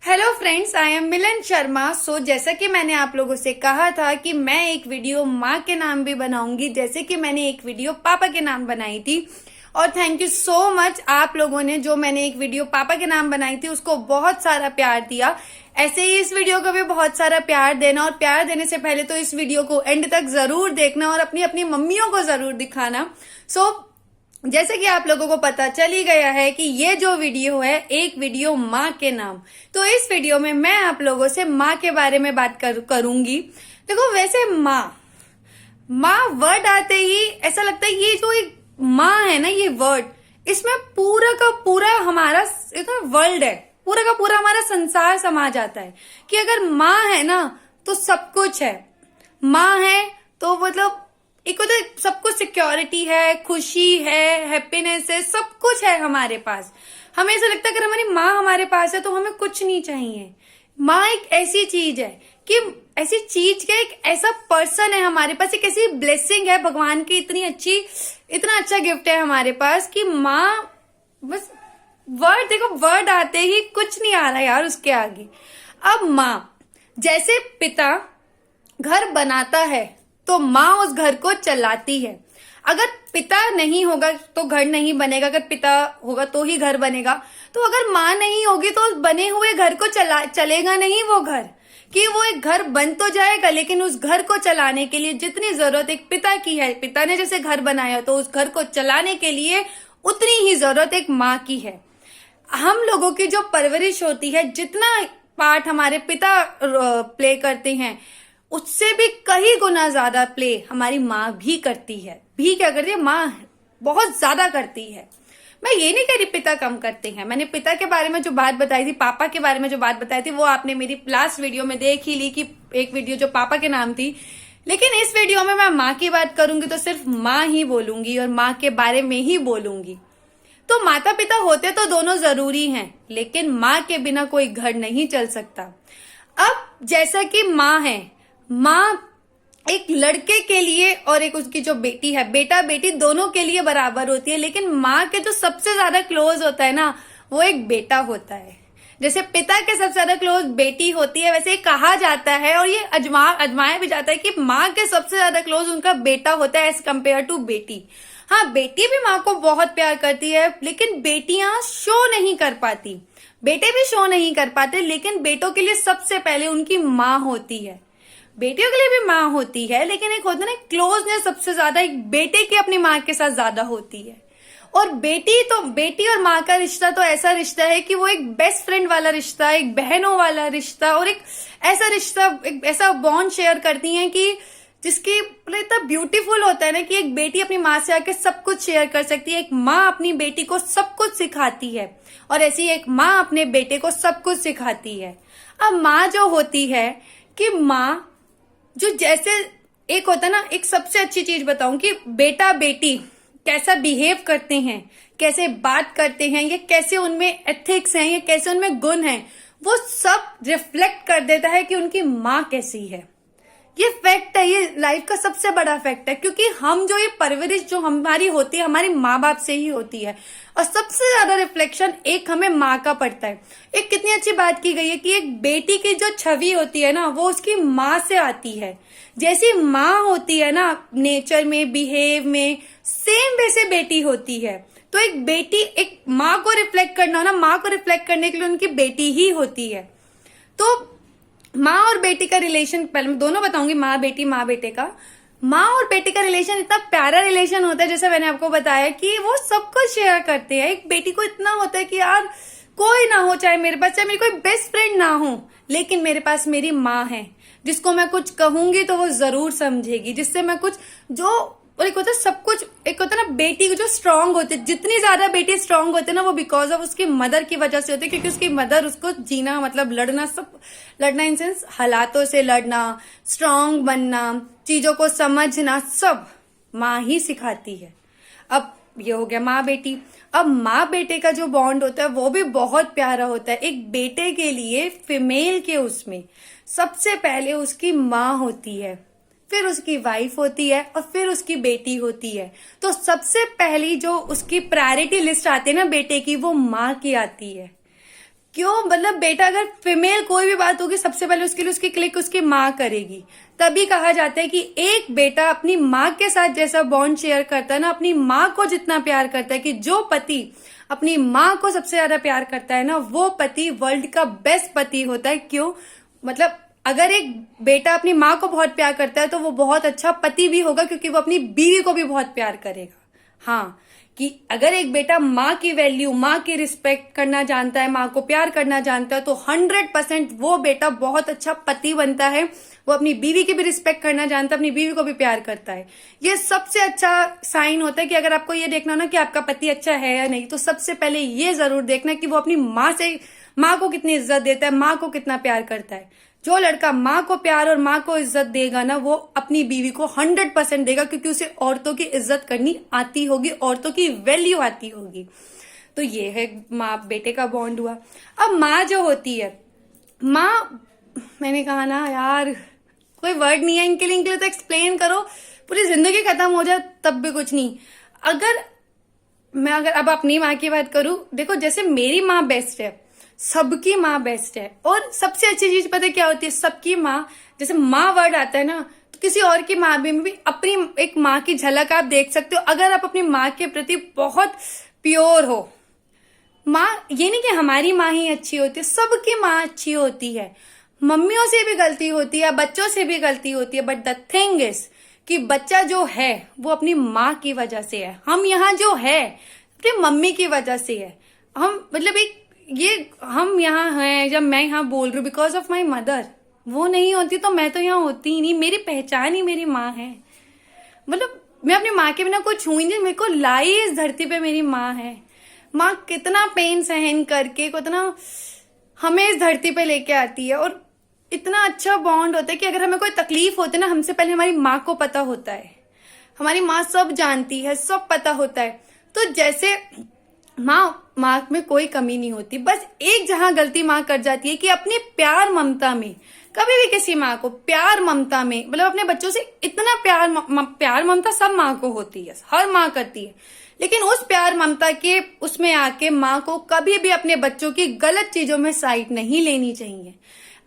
Hello friends, I am मिलन शर्मा। जैसा कि मैंने आप लोगों से कहा था कि मैं एक वीडियो माँ के नाम भी बनाऊंगी, जैसे कि मैंने एक वीडियो पापा के नाम बनाई थी। और थैंक यू सो मच आप लोगों ने, जो मैंने एक वीडियो पापा के नाम बनाई थी उसको बहुत सारा प्यार दिया। ऐसे ही इस वीडियो को भी बहुत सारा प्यार देना, और प्यार देने से पहले तो इस वीडियो को एंड तक जरूर देखना और अपनी अपनी मम्मियों को जरूर दिखाना। जैसे कि आप लोगों को पता चल ही गया है कि ये जो वीडियो है एक वीडियो माँ के नाम। तो इस वीडियो में मैं आप लोगों से माँ के बारे में बात करूंगी। देखो, वैसे माँ वर्ड आते ही ऐसा लगता है ये जो एक माँ है ना, ये वर्ड, इसमें पूरा का पूरा हमारा वर्ल्ड है, पूरा का पूरा हमारा संसार समा जाता है कि अगर माँ है ना तो सब कुछ है। माँ है तो मतलब एक तो सब कुछ, सिक्योरिटी है, खुशी है, हैप्पीनेस है, सब कुछ है हमारे पास। हमें ऐसा लगता है अगर हमारी माँ हमारे पास है तो हमें कुछ नहीं चाहिए। माँ एक ऐसी चीज है कि ऐसी चीज का एक ऐसा पर्सन है हमारे पास, एक ऐसी ब्लेसिंग है भगवान की, इतना अच्छा गिफ्ट है हमारे पास कि माँ, बस वर्ड, देखो वर्ड आते ही कुछ नहीं आ रहा यार उसके आगे। अब माँ, जैसे पिता घर बनाता है तो माँ उस घर को चलाती है। अगर पिता नहीं होगा तो घर नहीं बनेगा, अगर पिता होगा तो ही घर बनेगा। तो अगर माँ नहीं होगी तो उस बने हुए घर को चलेगा नहीं वो घर, कि वो एक घर बन तो जाएगा लेकिन उस घर को चलाने के लिए जितनी जरूरत एक पिता की है, पिता ने जैसे घर बनाया तो उस घर को चलाने के लिए उतनी ही जरूरत एक माँ की है। हम लोगों की जो परवरिश होती है, जितना पार्ट हमारे पिता प्ले करते हैं उससे भी कई गुना ज्यादा प्ले हमारी माँ भी करती है। क्या करती है? माँ बहुत ज्यादा करती है। मैं ये नहीं कह रही पिता कम करते हैं। मैंने पिता के बारे में जो बात बताई थी, पापा के बारे में जो बात बताई थी, वो आपने मेरी लास्ट वीडियो में देख ही ली कि एक वीडियो जो पापा के नाम थी। लेकिन इस वीडियो में मैं माँ की बात करूंगी तो सिर्फ माँ ही बोलूंगी और माँ के बारे में ही बोलूंगी। तो माता पिता होते तो दोनों जरूरी हैं, लेकिन माँ के बिना कोई घर नहीं चल सकता। अब जैसा कि माँ है, माँ एक लड़के के लिए और एक उसकी जो बेटी है, बेटा बेटी दोनों के लिए बराबर होती है, लेकिन माँ के जो सबसे ज्यादा क्लोज होता है ना, वो एक बेटा होता है। जैसे पिता के सबसे ज्यादा क्लोज बेटी होती है, वैसे कहा जाता है और ये अजमाया भी जाता है कि माँ के सबसे ज्यादा क्लोज उनका बेटा होता है एज कम्पेयर टू बेटी। हाँ, बेटी भी माँ को बहुत प्यार करती है, लेकिन बेटियां शो नहीं कर पाती, बेटे भी शो नहीं कर पाते, लेकिन बेटों के लिए सबसे पहले उनकी माँ होती है। बेटियों के लिए भी माँ होती है, लेकिन एक होता है ना क्लोजनेस सबसे ज्यादा एक बेटे की अपनी माँ के साथ ज्यादा होती है। और बेटी और माँ का रिश्ता तो ऐसा रिश्ता है कि वो एक बेस्ट फ्रेंड वाला रिश्ता, एक बहनों वाला रिश्ता, और एक ऐसा रिश्ता, एक ऐसा बॉन्ड शेयर करती हैं कि जिसकी इतना ब्यूटीफुल होता है ना कि एक बेटी अपनी माँ से आके सब कुछ शेयर कर सकती है, एक माँ अपनी बेटी को सब कुछ सिखाती है, और ऐसी एक माँ अपने बेटे को सब कुछ सिखाती है। अब माँ जो होती है कि माँ जो, जैसे एक होता है ना, एक सबसे अच्छी चीज बताऊं कि बेटा बेटी कैसा बिहेव करते हैं, कैसे बात करते हैं, ये कैसे उनमें एथिक्स हैं, ये कैसे उनमें गुण हैं, वो सब रिफ्लेक्ट कर देता है कि उनकी माँ कैसी है। ये फैक्ट है, ये लाइफ का सबसे बड़ा फैक्ट है, क्योंकि हम जो ये परवरिश जो हमारी होती है हमारी माँ बाप से ही होती है, और सबसे ज्यादा रिफ्लेक्शन एक हमें माँ का पड़ता है। एक कितनी अच्छी बात की गई है कि एक बेटी की जो छवि होती है ना, वो उसकी माँ से आती है। जैसी माँ होती है ना नेचर में, बिहेव में, सेम वैसे बेटी होती है। तो एक बेटी, एक माँ को रिफ्लेक्ट करना हो ना, माँ को रिफ्लेक्ट करने के लिए उनकी बेटी ही होती है। तो माँ और बेटी का रिलेशन, पहले मैं दोनों बताऊंगी, माँ बेटी, माँ बेटे का। माँ और बेटी का रिलेशन इतना प्यारा रिलेशन होता है, जैसे मैंने आपको बताया कि वो सब कुछ शेयर करते हैं। एक बेटी को इतना होता है कि यार कोई ना हो, चाहे मेरे पास, चाहे मेरी कोई बेस्ट फ्रेंड ना हो, लेकिन मेरे पास मेरी माँ है, जिसको मैं कुछ कहूंगी तो वो जरूर समझेगी, जिससे मैं कुछ जो, और एक होता है सब कुछ, एक होता है ना बेटी को जो स्ट्रांग होती है, जितनी ज्यादा बेटी स्ट्रांग होती है ना, वो बिकॉज ऑफ उसकी मदर की वजह से होती है, क्योंकि उसकी मदर उसको जीना, मतलब लड़ना, सब लड़ना इन सेंस हालातों से लड़ना, स्ट्रांग बनना, चीजों को समझना, सब माँ ही सिखाती है। अब ये हो गया माँ बेटी। अब माँ बेटे का जो बॉन्ड होता है वो भी बहुत प्यारा होता है। एक बेटे के लिए फीमेल के उसमें सबसे पहले उसकी माँ होती है, फिर उसकी वाइफ होती है, और फिर उसकी बेटी होती है। तो सबसे पहली जो उसकी प्रायोरिटी लिस्ट आती है ना बेटे की, वो माँ की आती है। क्यों, मतलब बेटा अगर फीमेल कोई भी बात होगी सबसे पहले उसके लिए उसकी क्लिक उसकी माँ करेगी। तभी कहा जाता है कि एक बेटा अपनी माँ के साथ जैसा बॉन्ड शेयर करता है ना, अपनी माँ को जितना प्यार करता है, कि जो पति अपनी माँ को सबसे ज्यादा प्यार करता है ना, वो पति वर्ल्ड का बेस्ट पति होता है। क्यों, मतलब अगर एक बेटा अपनी माँ को बहुत प्यार करता है तो वो बहुत अच्छा पति भी होगा, क्योंकि वो अपनी बीवी को भी बहुत प्यार करेगा। हाँ, कि अगर एक बेटा माँ की वैल्यू, माँ की रिस्पेक्ट करना जानता है, माँ को प्यार करना जानता है, तो 100% वो बेटा बहुत अच्छा पति बनता है। वो अपनी बीवी की भी रिस्पेक्ट करना जानता है, अपनी बीवी को भी प्यार करता है। ये सबसे अच्छा साइन होता है कि अगर आपको ये देखना ना कि आपका पति अच्छा है या नहीं, तो सबसे पहले ये जरूर देखना कि वो अपनी माँ को कितनी इज्जत देता है, माँ को कितना प्यार करता है। जो लड़का माँ को प्यार और माँ को इज्जत देगा ना, वो अपनी बीवी को 100% देगा, क्योंकि उसे औरतों की इज्जत करनी आती होगी, औरतों की वैल्यू आती होगी। तो ये है माँ बेटे का बॉन्ड हुआ। अब माँ जो होती है, माँ, मैंने कहा ना यार, कोई वर्ड नहीं है इनके लिए तो एक्सप्लेन करो, पूरी जिंदगी खत्म हो जाए तब भी कुछ नहीं। अगर अब अपनी माँ की बात करूं, देखो जैसे मेरी माँ बेस्ट है, सबकी माँ बेस्ट है। और सबसे अच्छी चीज पता है क्या होती है, सबकी माँ, जैसे माँ वर्ड आता है ना, तो किसी और की माँ में भी अपनी एक माँ की झलक आप देख सकते हो। अगर आप अपनी माँ के प्रति बहुत प्योर हो, माँ, ये नहीं कि हमारी माँ ही अच्छी होती है, सबकी माँ अच्छी होती है। मम्मियों से भी गलती होती है, बच्चों से भी गलती होती है, बट द थिंग इज कि बच्चा जो है वो अपनी माँ की वजह से है। हम यहाँ जो है अपनी मम्मी की वजह से है। हम मतलब हम यहाँ हैं, जब मैं यहाँ बोल रही हूँ बिकॉज ऑफ माई मदर। वो नहीं होती तो मैं तो यहाँ होती ही नहीं। मेरी पहचान ही मेरी माँ है। मतलब मैं अपनी माँ के बिना कुछ हूं ही नहीं। मेरे को लाई इस धरती पे मेरी माँ है। माँ कितना पेन सहन करके कितना हमें इस धरती पे लेके आती है, और इतना अच्छा बॉन्ड होता है कि अगर हमें कोई तकलीफ होती है ना, हमसे पहले हमारी माँ को पता होता है। हमारी माँ सब जानती है, सब पता होता है। तो जैसे माँ में कोई कमी नहीं होती, बस एक जहां गलती माँ कर जाती है कि अपने प्यार ममता में, कभी भी किसी माँ को प्यार ममता में, मतलब अपने बच्चों से इतना प्यार ममता सब माँ को होती है, हर माँ करती है, लेकिन उस प्यार ममता के उसमें आके माँ को कभी भी अपने बच्चों की गलत चीजों में साइड नहीं लेनी चाहिए।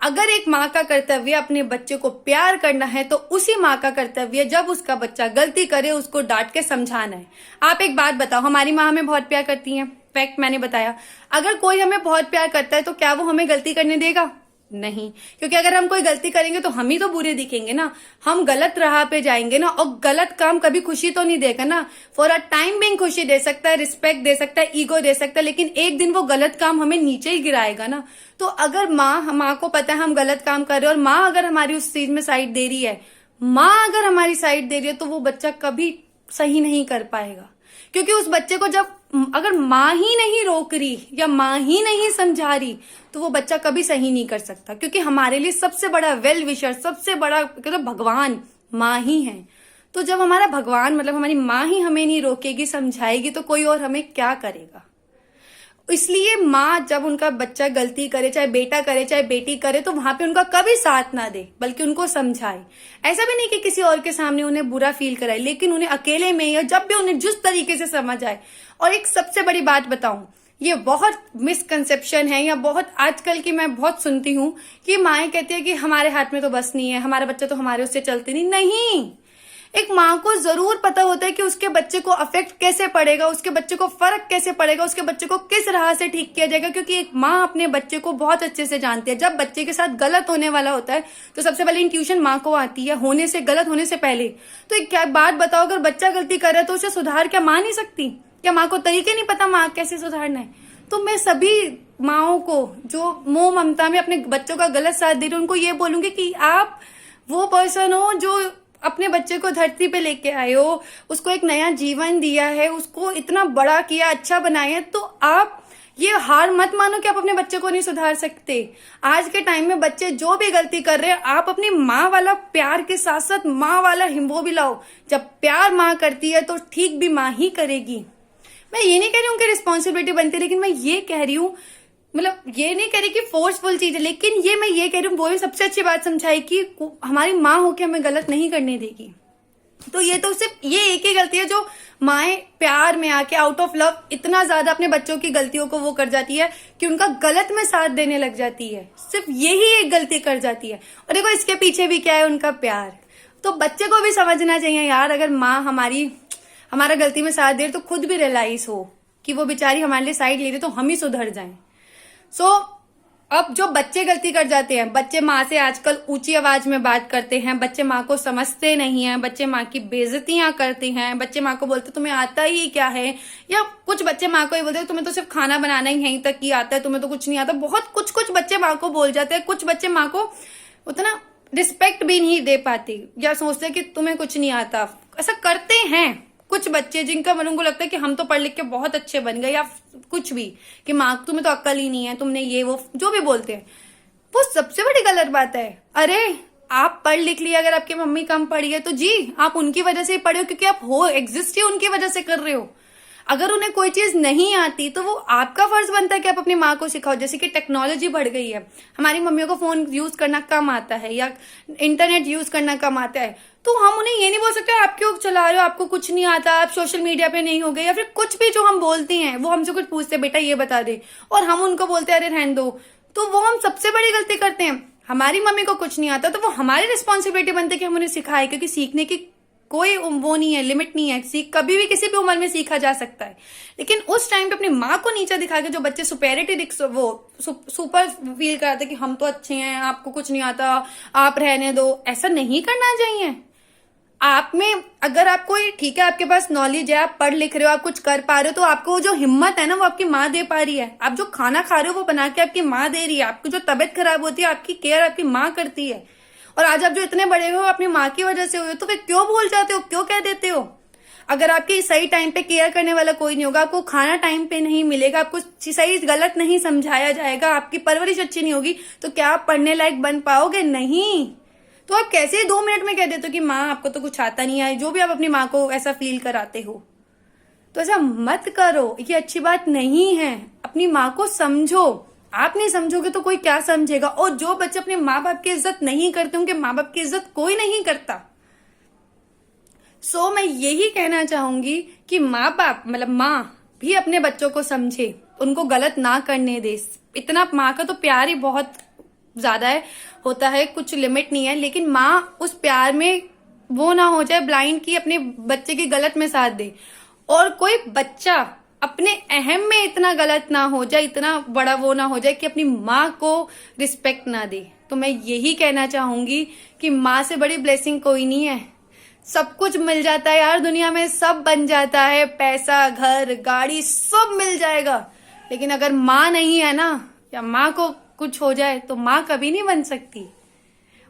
अगर एक माँ का कर्तव्य अपने बच्चे को प्यार करना है, तो उसी माँ का कर्तव्य जब उसका बच्चा गलती करे उसको डांट के समझाना है। आप एक बात बताओ, हमारी माँ हमें बहुत प्यार करती है, फैक्ट मैंने बताया। अगर कोई हमें बहुत प्यार करता है तो क्या वो हमें गलती करने देगा? नहीं, क्योंकि अगर हम कोई गलती करेंगे तो हम ही तो बुरे दिखेंगे ना, हम गलत राह पे जाएंगे ना। और गलत काम कभी खुशी तो नहीं देगा ना। फॉर अ टाइम बिंग खुशी दे सकता है, रिस्पेक्ट दे सकता है, ईगो दे सकता है, लेकिन एक दिन वो गलत काम हमें नीचे ही गिराएगा ना। तो अगर माँ को पता है हम गलत काम कर रहे हैं, और माँ अगर हमारी उस चीज में साइड दे रही है, माँ अगर हमारी साइड दे रही है, तो वो बच्चा कभी सही नहीं कर पाएगा। क्योंकि उस बच्चे को जब अगर माँ ही नहीं रोक रही या माँ ही नहीं समझा रही, तो वो बच्चा कभी सही नहीं कर सकता। क्योंकि हमारे लिए सबसे बड़ा वेल विशर, सबसे बड़ा भगवान माँ ही है। तो जब हमारा भगवान मतलब हमारी माँ ही हमें नहीं रोकेगी, समझाएगी, तो कोई और हमें क्या करेगा। इसलिए माँ जब उनका बच्चा गलती करे, चाहे बेटा करे चाहे बेटी करे, तो वहां पे उनका कभी साथ ना दे, बल्कि उनको समझाए। ऐसा भी नहीं कि किसी और के सामने उन्हें बुरा फील कराए, लेकिन उन्हें अकेले में या जब भी उन्हें जिस तरीके से समझ आए। और एक सबसे बड़ी बात बताऊं, ये बहुत मिसकंसेप्शन है, या बहुत आजकल की मैं बहुत सुनती हूँ कि माएं कहती है कि हमारे हाथ में तो बस नहीं है, हमारा बच्चा तो हमारे उससे चलते नहीं। एक माँ को जरूर पता होता है कि उसके बच्चे को अफेक्ट कैसे पड़ेगा, उसके बच्चे को फर्क कैसे पड़ेगा, उसके बच्चे को किस राह से ठीक किया जाएगा। क्योंकि एक माँ अपने बच्चे को बहुत अच्छे से जानती है। जब बच्चे के साथ गलत होने वाला होता है तो सबसे पहले इंट्यूशन माँ को आती है, गलत होने से पहले। तो एक क्या बात बताओ, अगर बच्चा गलती कर रहा है तो उसे सुधार क्या माँ नहीं सकती? क्या माँ को तरीके नहीं पता माँ कैसे सुधारना है? तो मैं सभी माओं को जो मोह ममता में अपने बच्चों का गलत साथ दे रही, उनको ये बोलूंगी कि आप वो पर्सन हो जो अपने बच्चे को धरती पे लेके आए हो, उसको एक नया जीवन दिया है, उसको इतना बड़ा किया, अच्छा बनाया। तो आप ये हार मत मानो कि आप अपने बच्चे को नहीं सुधार सकते। आज के टाइम में बच्चे जो भी गलती कर रहे हैं, आप अपनी माँ वाला प्यार के साथ साथ माँ वाला हिम्बो भी लाओ। जब प्यार माँ करती है तो ठीक भी माँ ही करेगी। मैं ये नहीं कह रही हूँ कि रिस्पॉन्सिबिलिटी बनती है, लेकिन मैं ये कह रही हूँ, मतलब ये नहीं कह रही कि फोर्सफुल चीज है, लेकिन ये मैं ये कह रही हूँ, वो सबसे अच्छी बात समझाई कि हमारी माँ होके हमें गलत नहीं करने देगी। तो ये तो सिर्फ ये एक ही गलती है जो माएँ प्यार में आके आउट ऑफ लव इतना ज्यादा अपने बच्चों की गलतियों को वो कर जाती है कि उनका गलत में साथ देने लग जाती है। सिर्फ यही एक गलती कर जाती है। और देखो इसके पीछे भी क्या है, उनका प्यार। तो बच्चे को भी समझना चाहिए यार, अगर माँ हमारा गलती में साथ दे तो खुद भी रियलाइज हो कि वो बेचारी हमारे लिए साइड ले रही, तो हम ही सुधर जाएं। अब जो बच्चे गलती कर जाते हैं, बच्चे माँ से आजकल ऊंची आवाज में बात करते हैं, बच्चे माँ को समझते नहीं हैं, बच्चे माँ की बेइज्जतियां करते हैं, बच्चे माँ को बोलते तुम्हें आता ही क्या है, या कुछ बच्चे माँ को ही बोलते तुम्हें तो सिर्फ खाना बनाना ही यहीं तक ही आता है, तुम्हें तो कुछ नहीं आता। बहुत कुछ बच्चे माँ को बोल जाते हैं। कुछ बच्चे माँ को उतना रिस्पेक्ट भी नहीं दे पाती, या सोचते कि तुम्हें कुछ नहीं आता। ऐसा करते हैं कुछ बच्चे जिनका मन को लगता है कि हम तो पढ़ लिख के बहुत अच्छे बन गए, या कुछ भी कि माँ तुम्हें तो अक्ल ही नहीं है, तुमने ये वो जो भी बोलते हैं, वो सबसे बड़ी गलत बात है। अरे आप पढ़ लिख लिए, अगर आपकी मम्मी कम पढ़ी है तो जी आप उनकी वजह से ही पढ़े हो, क्योंकि आप हो एग्जिस्ट ही उनकी वजह से कर रहे हो। अगर उन्हें कोई चीज नहीं आती तो वो आपका फर्ज बनता है कि आप अपनी माँ को सिखाओ। जैसे कि टेक्नोलॉजी बढ़ गई है, हमारी मम्मियों को फोन यूज करना कम आता है या इंटरनेट यूज करना कम आता है, तो हम उन्हें ये नहीं बोल सकते आप क्यों चला रहे हो, आपको कुछ नहीं आता, आप सोशल मीडिया पे नहीं हो गए, या फिर कुछ भी जो हम बोलते हैं वो हमसे कुछ पूछते बेटा ये बता दे, और हम उनको बोलते हैं अरे रहने दो। तो वो हम सबसे बड़ी गलती करते हैं। हमारी मम्मी को कुछ नहीं आता तो वो हमारी रिस्पॉन्सिबिलिटी बनती है कि हम उन्हें सिखाए, क्योंकि सीखने की कोई वो नहीं है, लिमिट नहीं है। सीख कभी भी किसी भी उम्र में सीखा जा सकता है। लेकिन उस टाइम पे अपनी माँ को नीचा दिखा के जो बच्चे सुपेरिटी सुपर फील कराते कि हम तो अच्छे हैं, आपको कुछ नहीं आता, आप रहने दो, ऐसा नहीं करना चाहिए। आप में अगर आप कोई ठीक है, आपके पास नॉलेज है, आप पढ़ लिख रहे हो, आप कुछ कर पा रहे हो, तो आपको जो हिम्मत है ना वो आपकी माँ दे पा रही है। आप जो खाना खा रहे हो वो बना के आपकी माँ दे रही है। आपकी जो तबीयत खराब होती है आपकी केयर आपकी माँ करती है। और आज आप जो इतने बड़े हो अपनी माँ की वजह से हुए हो, तो फिर क्यों भूल जाते हो, क्यों कह देते हो? अगर आपकी सही टाइम पे केयर करने वाला कोई नहीं होगा, आपको खाना टाइम पे नहीं मिलेगा, आपको सही गलत नहीं समझाया जाएगा, आपकी परवरिश अच्छी नहीं होगी, तो क्या आप पढ़ने लायक बन पाओगे? नहीं। तो आप कैसे 2 मिनट में कह देते हो कि माँ आपको तो कुछ आता नहीं है, जो भी आप अपनी माँ को ऐसा फील कराते हो। तो ऐसा मत करो, ये अच्छी बात नहीं है। अपनी माँ को समझो। आप नहीं समझोगे तो कोई क्या समझेगा? और जो बच्चे अपने माँ बाप की इज्जत नहीं करते, उनके माँ बाप की इज्जत कोई नहीं करता। मैं यही कहना चाहूंगी कि माँ बाप मतलब माँ भी अपने बच्चों को समझे, उनको गलत ना करने दे। इतना माँ का तो प्यार ही बहुत ज्यादा होता है, कुछ लिमिट नहीं है। लेकिन माँ उस प्यार में वो ना हो जाए ब्लाइंड की अपने बच्चे की गलत में साथ दे, और कोई बच्चा अपने अहम में इतना गलत ना हो जाए, इतना बड़ा वो ना हो जाए कि अपनी माँ को रिस्पेक्ट ना दे। तो मैं यही कहना चाहूंगी कि माँ से बड़ी ब्लेसिंग कोई नहीं है। सब कुछ मिल जाता है यार दुनिया में, सब बन जाता है, पैसा घर गाड़ी सब मिल जाएगा। लेकिन अगर माँ नहीं है ना, या माँ को कुछ हो जाए, तो माँ कभी नहीं बन सकती,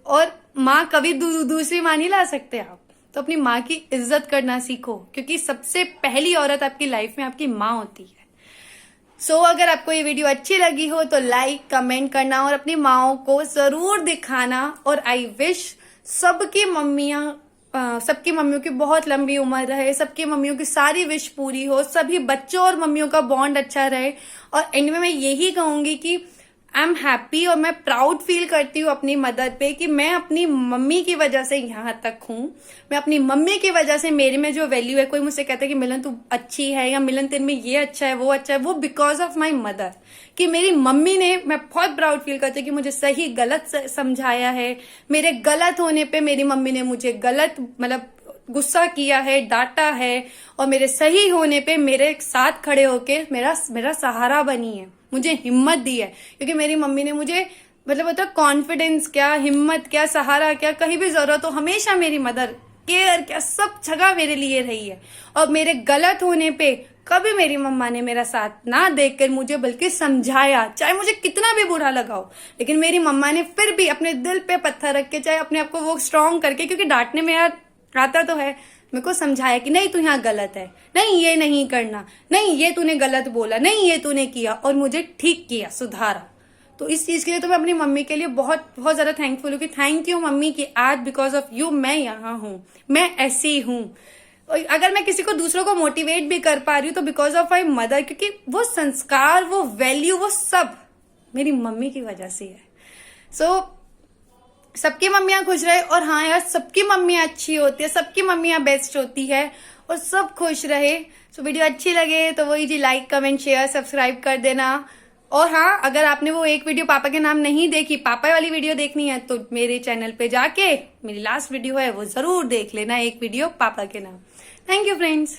और माँ कभी दूसरी माँ नहीं ला सकते आप। तो अपनी माँ की इज्जत करना सीखो, क्योंकि सबसे पहली औरत आपकी लाइफ में आपकी माँ होती है। अगर आपको ये वीडियो अच्छी लगी हो तो लाइक कमेंट करना और अपनी माँओं को जरूर दिखाना। और आई विश सबकी मम्मियों की बहुत लंबी उम्र रहे, सबकी मम्मियों की सारी विश पूरी हो, सभी बच्चों और मम्मियों का बॉन्ड अच्छा रहे। और एंड में मैं यही कहूंगी कि आई एम हैप्पी और मैं प्राउड फील करती हूँ अपनी मदर पे कि मैं अपनी मम्मी की वजह से यहाँ तक हूँ। मैं अपनी मम्मी की वजह से मेरे में जो वैल्यू है, कोई मुझसे कहता है कि मिलन तू अच्छी है, या मिलन तेरे में ये अच्छा है वो अच्छा है, वो बिकॉज ऑफ माई मदर। कि मेरी मम्मी ने, मैं बहुत प्राउड फील करती हूँ कि मुझे सही गलत समझाया है। मेरे गलत होने पे मेरी मम्मी ने मुझे गलत मतलब गुस्सा किया है, डांटा है, और मेरे सही होने पे मेरे साथ खड़े होके मेरा सहारा बनी है, मुझे हिम्मत दी है। क्योंकि मेरी मम्मी ने मुझे मतलब होता कॉन्फिडेंस क्या, हिम्मत क्या, सहारा क्या, कहीं भी जरूरत हो हमेशा मेरी मदर केयर क्या, सब जगह मेरे लिए रही है। और मेरे गलत होने पे कभी मेरी मम्मा ने मेरा साथ ना देखकर मुझे बल्कि समझाया, चाहे मुझे कितना भी बुरा लगा हो, लेकिन मेरी मम्मा ने फिर भी अपने दिल पे पत्थर रख के, चाहे अपने आप को वो स्ट्रांग करके, क्योंकि डांटने में यार आता तो है, मेरे को समझाया कि नहीं तू यहाँ गलत है, नहीं ये नहीं करना, नहीं ये तूने गलत बोला, नहीं ये तूने किया, और मुझे ठीक किया, सुधारा। तो इस चीज के लिए तो मैं अपनी मम्मी के लिए बहुत बहुत ज्यादा थैंकफुल हूँ कि थैंक यू मम्मी कि आज बिकॉज ऑफ यू मैं यहाँ हूँ, मैं ऐसी हूँ। अगर मैं किसी को दूसरों को मोटिवेट भी कर पा रही हूँ तो बिकॉज ऑफ माई मदर, क्योंकि वो संस्कार, वो वैल्यू, वो सब मेरी मम्मी की वजह से है। सबकी मम्मियां खुश रहे। और हाँ यार, सबकी मम्मियां अच्छी होती है, सबकी मम्मियां बेस्ट होती है और सब खुश रहे। तो वीडियो अच्छी लगे तो वही जी, लाइक कमेंट शेयर सब्सक्राइब कर देना। और हाँ, अगर आपने वो एक वीडियो पापा के नाम नहीं देखी, पापा वाली वीडियो देखनी है, तो मेरे चैनल पे जाके मेरी लास्ट वीडियो है वो जरूर देख लेना, एक वीडियो पापा के नाम। Thank you friends.